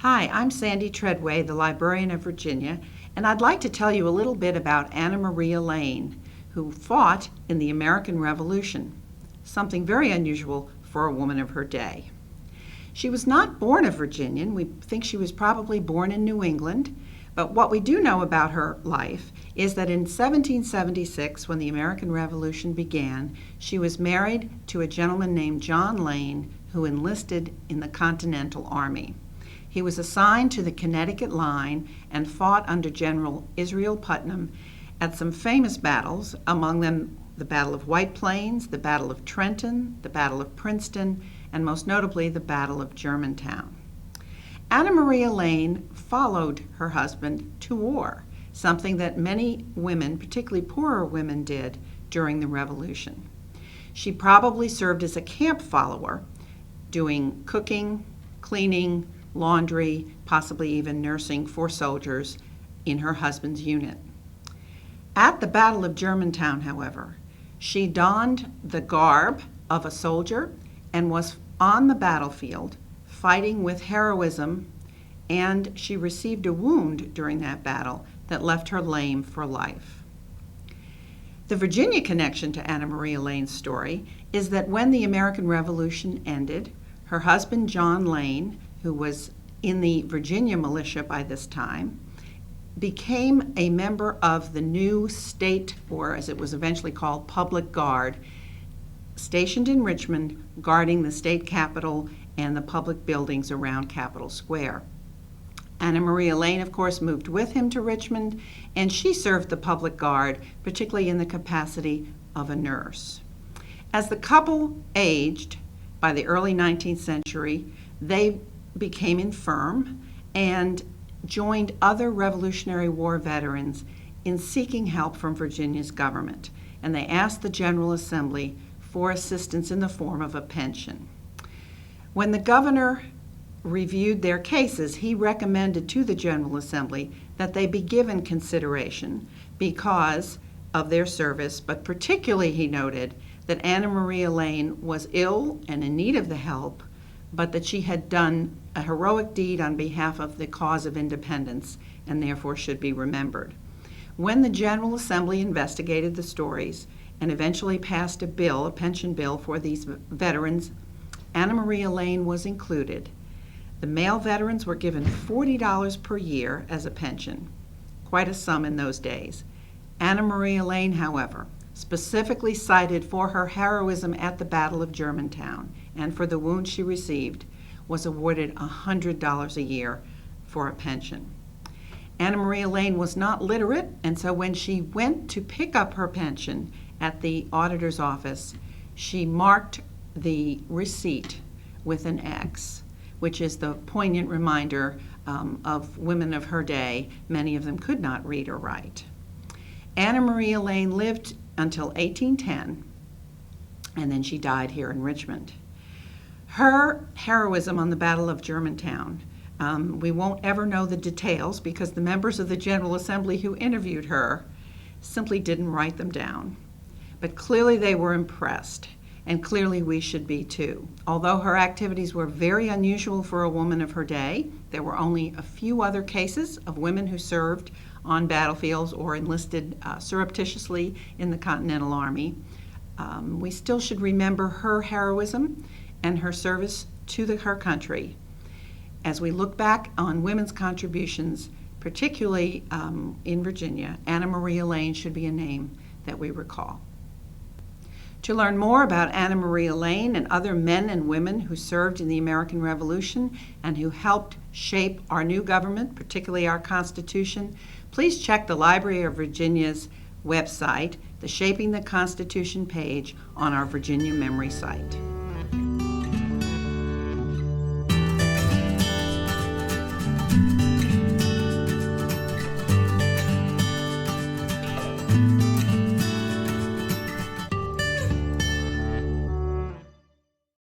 Hi, I'm Sandy Treadway, the Librarian of Virginia, and I'd like to tell you a little bit about Anna Maria Lane, who fought in the American Revolution, something very unusual for a woman of her day. She was not born a Virginian. We think she was probably born in New England, but what we do know about her life is that in 1776, when the American Revolution began, she was married to a gentleman named John Lane, who enlisted in the Continental Army. He was assigned to the Connecticut line and fought under General Israel Putnam at some famous battles, among them the Battle of White Plains, the Battle of Trenton, the Battle of Princeton, and most notably the Battle of Germantown. Anna Maria Lane followed her husband to war, something that many women, particularly poorer women, did during the Revolution. She probably served as a camp follower, doing cooking, cleaning, laundry, possibly even nursing for soldiers in her husband's unit. At the Battle of Germantown, however, she donned the garb of a soldier and was on the battlefield fighting with heroism, and she received a wound during that battle that left her lame for life. The Virginia connection to Anna Maria Lane's story is that when the American Revolution ended, her husband John Lane, who was in the Virginia militia by this time, became a member of the new state, or as it was eventually called, public guard, stationed in Richmond, guarding the state capitol and the public buildings around Capitol Square. Anna Maria Lane, of course, moved with him to Richmond, and she served the public guard, particularly in the capacity of a nurse. As the couple aged, by the early 19th century, they became infirm and joined other Revolutionary War veterans in seeking help from Virginia's government, and they asked the General Assembly for assistance in the form of a pension. When the governor reviewed their cases, he recommended to the General Assembly that they be given consideration because of their service, but particularly he noted that Anna Maria Lane was ill and in need of the help, but that she had done a heroic deed on behalf of the cause of independence and therefore should be remembered. When the General Assembly investigated the stories and eventually passed a bill, a pension bill for these veterans, Anna Maria Lane was included. The male veterans were given $40 per year as a pension, quite a sum in those days. Anna Maria Lane, however, specifically cited for her heroism at the Battle of Germantown and for the wound she received, was awarded $100 a year for a pension. Anna Maria Lane was not literate, and so when she went to pick up her pension at the auditor's office, she marked the receipt with an X, which is the poignant reminder of women of her day. Many of them could not read or write. Anna Maria Lane lived until 1810, and then she died here in Richmond. Her heroism on the Battle of Germantown, we won't ever know the details because the members of the General Assembly who interviewed her simply didn't write them down. But clearly they were impressed, and clearly we should be too. Although her activities were very unusual for a woman of her day, there were only a few other cases of women who served on battlefields or enlisted surreptitiously in the Continental Army. We still should remember her heroism and her service to her country. As we look back on women's contributions, particularly in Virginia, Anna Maria Lane should be a name that we recall. To learn more about Anna Maria Lane and other men and women who served in the American Revolution and who helped shape our new government, particularly our Constitution, please check the Library of Virginia's website, the Shaping the Constitution page on our Virginia Memory site.